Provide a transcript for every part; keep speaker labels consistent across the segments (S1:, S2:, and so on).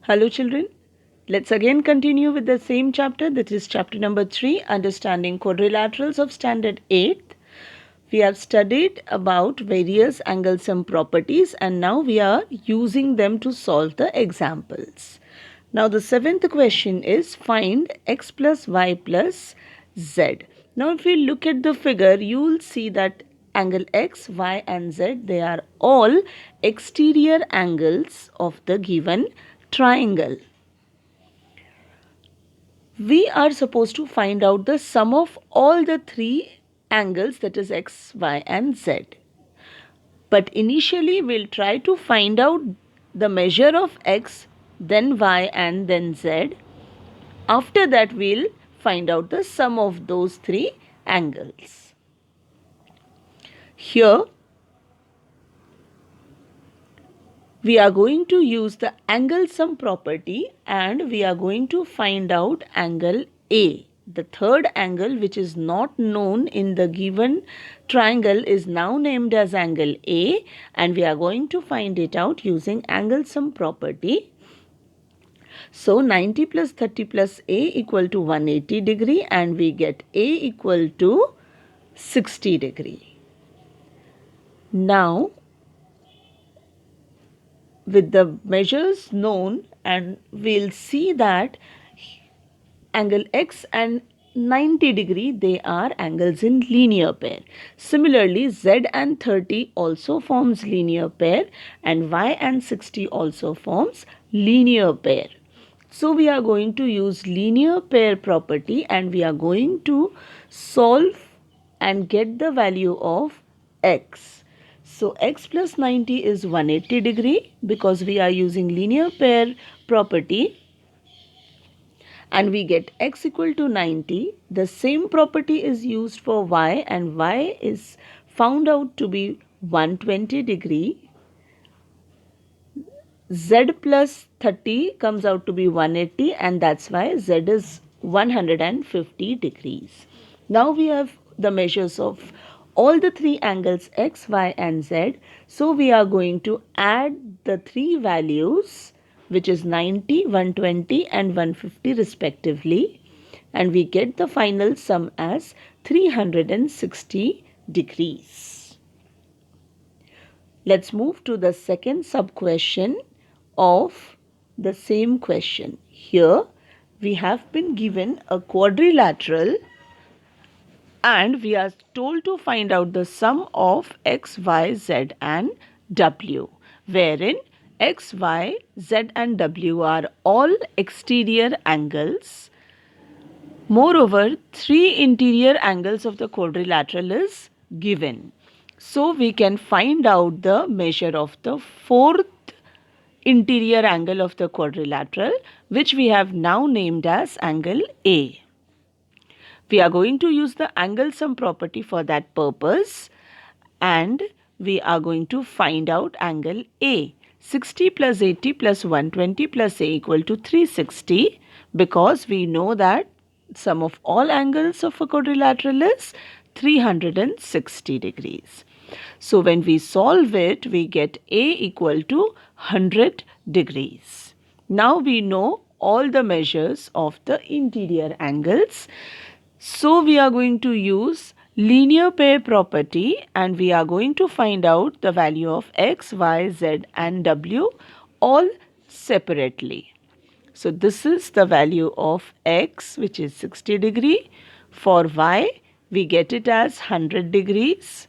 S1: Hello children, let's again continue with the same chapter, that is chapter number 3, Understanding Quadrilaterals of Standard 8th. We have studied about various angle sum properties and now we are using them to solve the examples. Now the seventh question is find x plus y plus z. Now if we look at the figure, you will see that angle x, y and z, they are all exterior angles of the given triangle. We are supposed to find out the sum of all the three angles, that is x, y and z. But initially we'll try to find out the measure of x, then y and then z. After that we'll find out the sum of those three angles. Here we are going to use the angle sum property and we are going to find out angle A. The third angle which is not known in the given triangle is now named as angle A and we are going to find it out using angle sum property. So 90 plus 30 plus A equal to 180 degree and we get A equal to 60 degree. Now with the measures known, and we'll see that angle x and 90 degree, they are angles in linear pair. Similarly, z and 30 also forms linear pair and y and 60 also forms linear pair. So we are going to use linear pair property and we are going to solve and get the value of x. So x plus 90 is 180 degree because we are using linear pair property and we get x equal to 90. The same property is used for y and y is found out to be 120 degree. Z plus 30 comes out to be 180 and that's why z is 150 degrees. Now we have the measures of all the three angles x, y and z. So we are going to add the three values which is 90, 120 and 150 respectively and we get the final sum as 360 degrees. Let's move to the second sub-question of the same question. Here we have been given a quadrilateral and we are told to find out the sum of x, y, z and w, wherein x, y, z and w are all exterior angles. Moreover, three interior angles of the quadrilateral is given. So we can find out the measure of the fourth interior angle of the quadrilateral, which we have now named as angle A. We are going to use the angle sum property for that purpose and we are going to find out angle A. 60 plus 80 plus 120 plus A equal to 360 because we know that sum of all angles of a quadrilateral is 360 degrees. So when we solve it, we get A equal to 100 degrees. Now we know all the measures of the interior angles. So we are going to use linear pair property and we are going to find out the value of x, y, z and w all separately. So this is the value of x, which is 60 degree. For y, we get it as 100 degrees.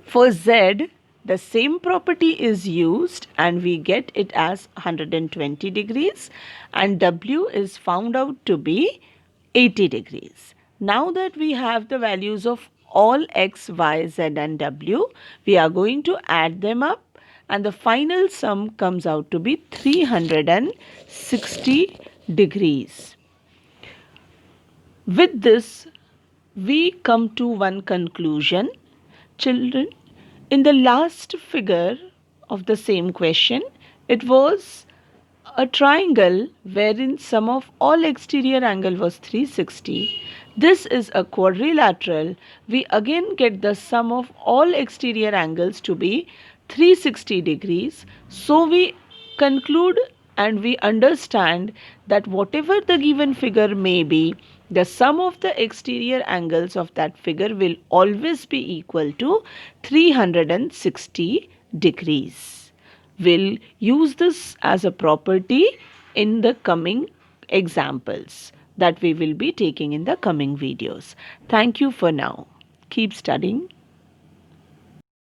S1: For z, the same property is used and we get it as 120 degrees and w is found out to be 80 degrees. Now that we have the values of all x, y, z and w, we are going to add them up and the final sum comes out to be 360 degrees. With this, we come to one conclusion. Children, in the last figure of the same question, it was a triangle wherein sum of all exterior angle was 360. This is a quadrilateral. We again get the sum of all exterior angles to be 360 degrees. So we conclude and we understand that whatever the given figure may be, the sum of the exterior angles of that figure will always be equal to 360 degrees. We'll use this as a property in the coming examples that we will be taking in the coming videos. Thank you for now. Keep studying.